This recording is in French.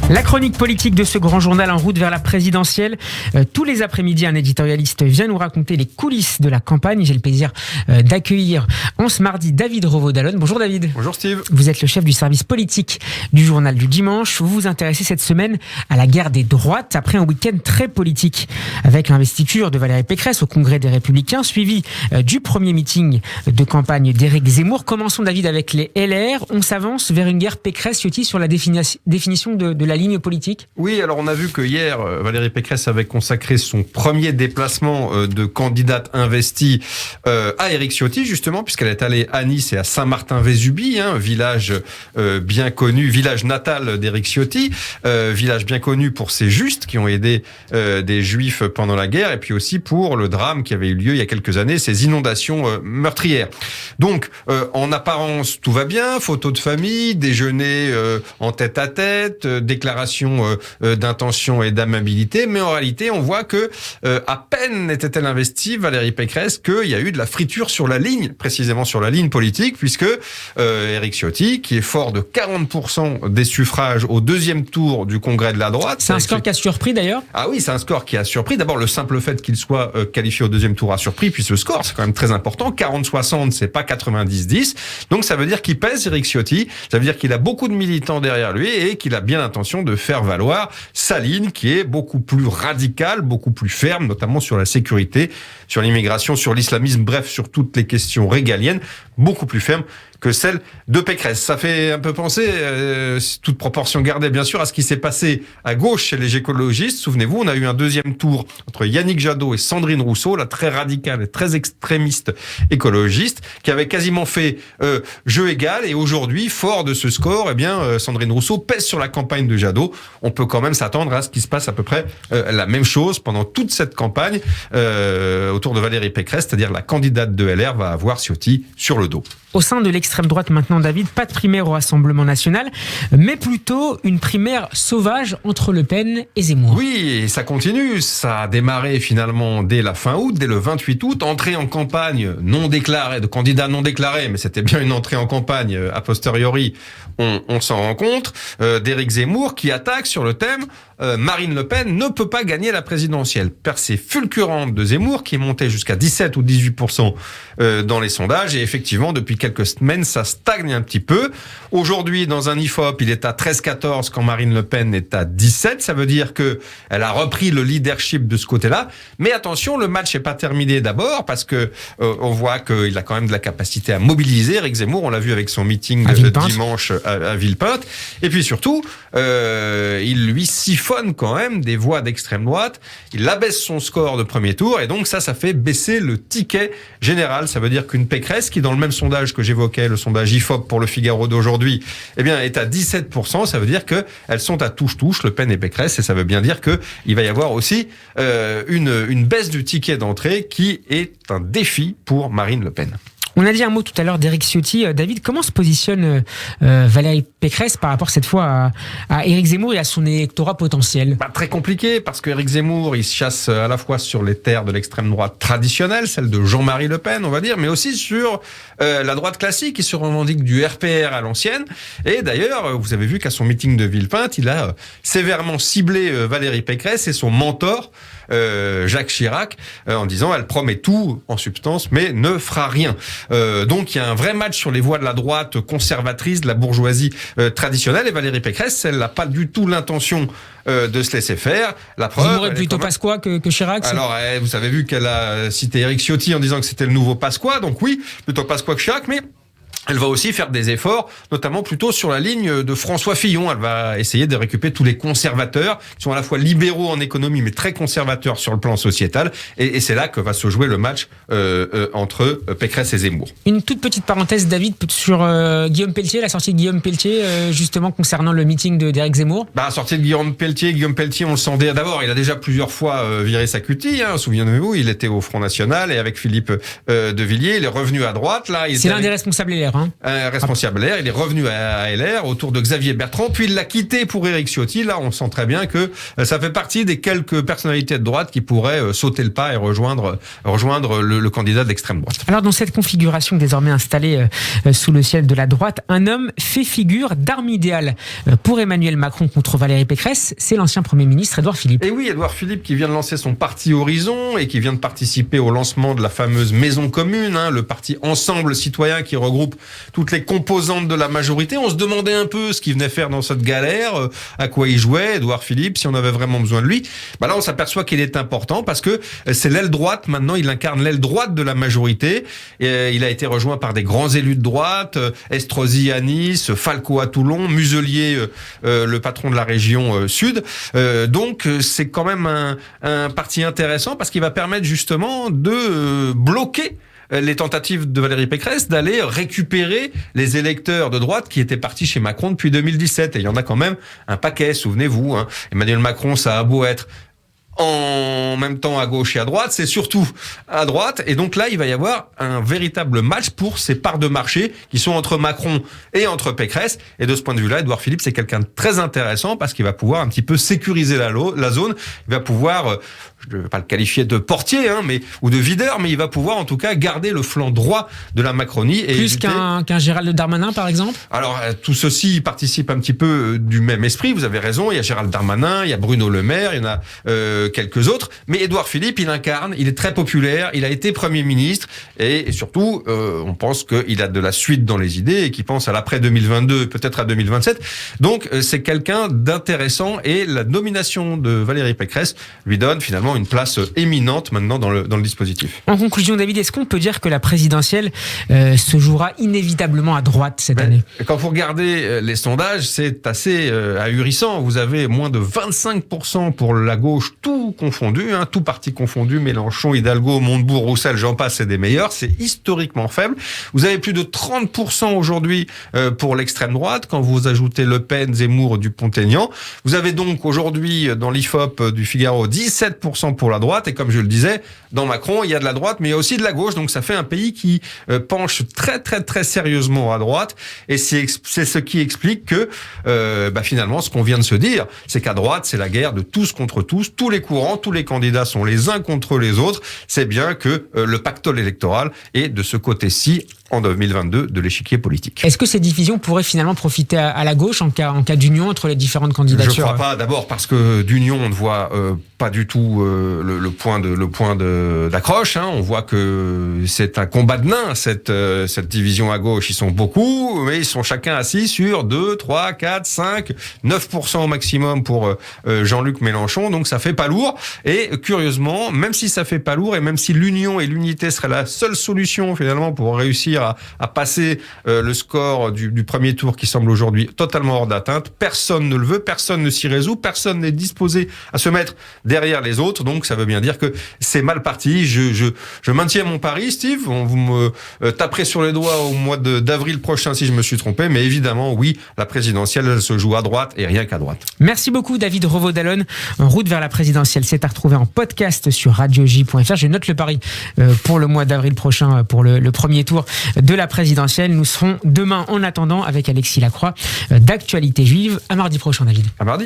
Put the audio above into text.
La chronique politique de ce grand journal en route vers la présidentielle. Tous les après-midi, un éditorialiste vient nous raconter les coulisses de la campagne. J'ai le plaisir d'accueillir en ce mardi David Revaud-Dallon. Bonjour David. Bonjour Steve. Vous êtes le chef du service politique du journal du dimanche. Vous vous intéressez cette semaine à la guerre des droites après un week-end très politique avec l'investiture de Valérie Pécresse au Congrès des Républicains, suivi du premier meeting de campagne d'Éric Zemmour. Commençons David avec les LR. On s'avance vers une guerre Pécresse-Ciotti sur la définition de la ligne politique. Oui, alors on a vu que hier, Valérie Pécresse avait consacré son premier déplacement de candidate investie à Éric Ciotti, justement, puisqu'elle est allée à Nice et à Saint-Martin-Vésubie, village bien connu, village natal d'Éric Ciotti, village bien connu pour ses justes qui ont aidé des Juifs pendant la guerre, et puis aussi pour le drame qui avait eu lieu il y a quelques années, ces inondations meurtrières. Donc, en apparence, tout va bien, photo de famille, déjeuner en tête-à-tête, déclaration d'intention et d'amabilité, mais en réalité, on voit que à peine était-elle investie, Valérie Pécresse, qu'il y a eu de la friture sur la ligne, précisément sur la ligne politique, puisque Éric Ciotti, qui est fort de 40% des suffrages au deuxième tour du Congrès de la droite... C'est un score qui a surpris d'ailleurs ? Ah oui, c'est un score qui a surpris. D'abord, le simple fait qu'il soit qualifié au deuxième tour a surpris, puis ce score, c'est quand même très important. 40-60, c'est pas 90-10. Donc ça veut dire qu'il pèse, Éric Ciotti. Ça veut dire qu'il a beaucoup de militants derrière lui et qu'il a bien l'intention de faire valoir sa ligne qui est beaucoup plus radicale, beaucoup plus ferme, notamment sur la sécurité, sur l'immigration, sur l'islamisme, bref, sur toutes les questions régaliennes, beaucoup plus ferme que celle de Pécresse. Ça fait un peu penser, toute proportion gardée bien sûr, à ce qui s'est passé à gauche chez les écologistes. Souvenez-vous, on a eu un deuxième tour entre Yannick Jadot et Sandrine Rousseau, la très radicale et très extrémiste écologiste, qui avait quasiment fait jeu égal. Et aujourd'hui, fort de ce score, Sandrine Rousseau pèse sur la campagne de Jadot. On peut quand même s'attendre à ce qui se passe à peu près la même chose pendant toute cette campagne autour de Valérie Pécresse, c'est-à-dire la candidate de LR va avoir Ciotti sur le dos. Au sein de l'extrême droite maintenant, David, pas de primaire au Rassemblement national, mais plutôt une primaire sauvage entre Le Pen et Zemmour. Oui, et ça continue. Ça a démarré finalement dès la fin août, dès le 28 août. Entrée en campagne non déclarée, de candidats non déclarés, mais c'était bien une entrée en campagne a posteriori. On s'en rend compte, d'Éric Zemmour qui attaque sur le thème Marine Le Pen ne peut pas gagner la présidentielle. Percée fulgurante de Zemmour qui est montée jusqu'à 17 ou 18% dans les sondages. Et effectivement, depuis quelques semaines, ça stagne un petit peu. Aujourd'hui, dans un IFOP, il est à 13-14 quand Marine Le Pen est à 17. Ça veut dire que elle a repris le leadership de ce côté-là. Mais attention, le match n'est pas terminé d'abord parce que on voit qu'il a quand même de la capacité à mobiliser. Éric Zemmour, on l'a vu avec son meeting dimanche à Villepinte. Et puis surtout, il lui siphonne quand même des voix d'extrême droite. Il abaisse son score de premier tour et donc ça fait baisser le ticket général. Ça veut dire qu'une Pécresse qui, dans le même sondage que j'évoquais, le sondage IFOP pour le Figaro d'aujourd'hui, est à 17%. Ça veut dire que elles sont à touche-touche, Le Pen et Pécresse, et ça veut bien dire que il va y avoir aussi une baisse du ticket d'entrée qui est un défi pour Marine Le Pen. On a dit un mot tout à l'heure d'Éric Ciotti. David, comment se positionne Valérie Pécresse par rapport cette fois à Éric Zemmour et à son électorat potentiel ? Très compliqué, parce qu'Éric Zemmour, il se chasse à la fois sur les terres de l'extrême droite traditionnelle, celle de Jean-Marie Le Pen, on va dire, mais aussi sur la droite classique, qui se revendique du RPR à l'ancienne. Et d'ailleurs, vous avez vu qu'à son meeting de Villepinte, il a sévèrement ciblé Valérie Pécresse et son mentor, Jacques Chirac, en disant elle promet tout en substance mais ne fera rien. Donc il y a un vrai match sur les voix de la droite conservatrice, de la bourgeoisie traditionnelle, et Valérie Pécresse, elle n'a pas du tout l'intention de se laisser faire. La preuve, Zemmour est plutôt Pasqua que Chirac. Alors vous avez vu qu'elle a cité Éric Ciotti en disant que c'était le nouveau Pasqua, donc oui, plutôt Pasqua que Chirac, mais elle va aussi faire des efforts, notamment plutôt sur la ligne de François Fillon. Elle va essayer de récupérer tous les conservateurs, qui sont à la fois libéraux en économie, mais très conservateurs sur le plan sociétal. Et c'est là que va se jouer le match entre Pécresse et Zemmour. Une toute petite parenthèse, David, sur Guillaume Pelletier, la sortie de Guillaume Pelletier, justement concernant le meeting d'Éric Zemmour. La sortie de Guillaume Pelletier, on le sent d'abord, il a déjà plusieurs fois viré sa cutie. Souvenez-vous, il était au Front National et avec Philippe de Villiers, il est revenu à droite. Là, c'est l'un des responsables LR. LR. Responsable LR, il est revenu à LR autour de Xavier Bertrand, puis il l'a quitté pour Éric Ciotti. Là, on sent très bien que ça fait partie des quelques personnalités de droite qui pourraient sauter le pas et rejoindre le candidat d'extrême droite. Alors, dans cette configuration désormais installée sous le ciel de la droite, un homme fait figure d'arme idéale pour Emmanuel Macron contre Valérie Pécresse. C'est l'ancien Premier ministre Édouard Philippe. Et oui, Édouard Philippe qui vient de lancer son parti Horizon et qui vient de participer au lancement de la fameuse maison commune, le parti Ensemble Citoyen qui regroupe toutes les composantes de la majorité. On se demandait un peu ce qu'il venait faire dans cette galère, à quoi il jouait, Édouard Philippe, si on avait vraiment besoin de lui. Là, on s'aperçoit qu'il est important parce que c'est l'aile droite. Maintenant, il incarne l'aile droite de la majorité. Et il a été rejoint par des grands élus de droite, Estrosi à Nice, Falco à Toulon, Muselier, le patron de la région Sud. Donc, c'est quand même un parti intéressant parce qu'il va permettre justement de bloquer les tentatives de Valérie Pécresse d'aller récupérer les électeurs de droite qui étaient partis chez Macron depuis 2017. Et il y en a quand même un paquet, souvenez-vous. Emmanuel Macron, ça a beau être en même temps à gauche et à droite, c'est surtout à droite. Et donc là, il va y avoir un véritable match pour ces parts de marché qui sont entre Macron et entre Pécresse. Et de ce point de vue-là, Édouard Philippe, c'est quelqu'un de très intéressant parce qu'il va pouvoir un petit peu sécuriser la zone. Il va pouvoir, je ne vais pas le qualifier de portier, ou de videur, mais il va pouvoir en tout cas garder le flanc droit de la Macronie. Et plus qu'un Gérald Darmanin, par exemple. Alors, tout ceci participe un petit peu du même esprit. Vous avez raison. Il y a Gérald Darmanin, il y a Bruno Le Maire, il y en a quelques autres. Mais Édouard Philippe, il est très populaire. Il a été Premier ministre et surtout, on pense qu'il a de la suite dans les idées et qu'il pense à l'après 2022, peut-être à 2027. Donc, c'est quelqu'un d'intéressant et la nomination de Valérie Pécresse lui donne finalement une place éminente maintenant dans le dispositif. En conclusion, David, est-ce qu'on peut dire que la présidentielle se jouera inévitablement à droite cette année ? Quand vous regardez les sondages, c'est assez ahurissant. Vous avez moins de 25% pour la gauche, tout confondu, tout parti confondu, Mélenchon, Hidalgo, Montebourg, Roussel, j'en passe, c'est des meilleurs. C'est historiquement faible. Vous avez plus de 30% aujourd'hui pour l'extrême droite. Quand vous ajoutez Le Pen, Zemmour, Dupont-Aignan, vous avez donc aujourd'hui dans l'IFOP du Figaro 17% pour la droite. Et comme je le disais, dans Macron, il y a de la droite, mais il y a aussi de la gauche. Donc ça fait un pays qui penche très très très sérieusement à droite. Et c'est ce qui explique que finalement, ce qu'on vient de se dire, c'est qu'à droite, c'est la guerre de tous contre tous. Tous les courants, tous les candidats sont les uns contre les autres. C'est bien que le pactole électoral est de ce côté-ci en 2022 de l'échiquier politique. Est-ce que ces divisions pourraient finalement profiter à la gauche en cas d'union entre les différentes candidatures ? Je ne crois pas. D'abord parce que d'union, on ne voit pas du tout le point d'accroche. On voit que c'est un combat de nains, cette division à gauche. Ils sont beaucoup, mais ils sont chacun assis sur 2, 3, 4, 5, 9% au maximum pour Jean-Luc Mélenchon. Donc ça fait pas lourd. Et curieusement, même si ça fait pas lourd et même si l'union et l'unité seraient la seule solution finalement pour réussir à passer le score du premier tour qui semble aujourd'hui totalement hors d'atteinte, personne ne le veut, personne ne s'y résout, personne n'est disposé à se mettre derrière les autres. Donc ça veut bien dire que c'est mal parti. Je maintiens mon pari, Steve. Vous me taperez sur les doigts au mois d'avril prochain si je me suis trompé. Mais évidemment, oui, la présidentielle, elle se joue à droite et rien qu'à droite. Merci beaucoup, David Revaud-Dallon. En route vers la présidentielle, c'est à retrouver en podcast sur radioj.fr. Je note le pari pour le mois d'avril prochain, pour le premier tour de la présidentielle. Nous serons demain en attendant avec Alexis Lacroix d'Actualité Juive. À mardi prochain, David. À mardi.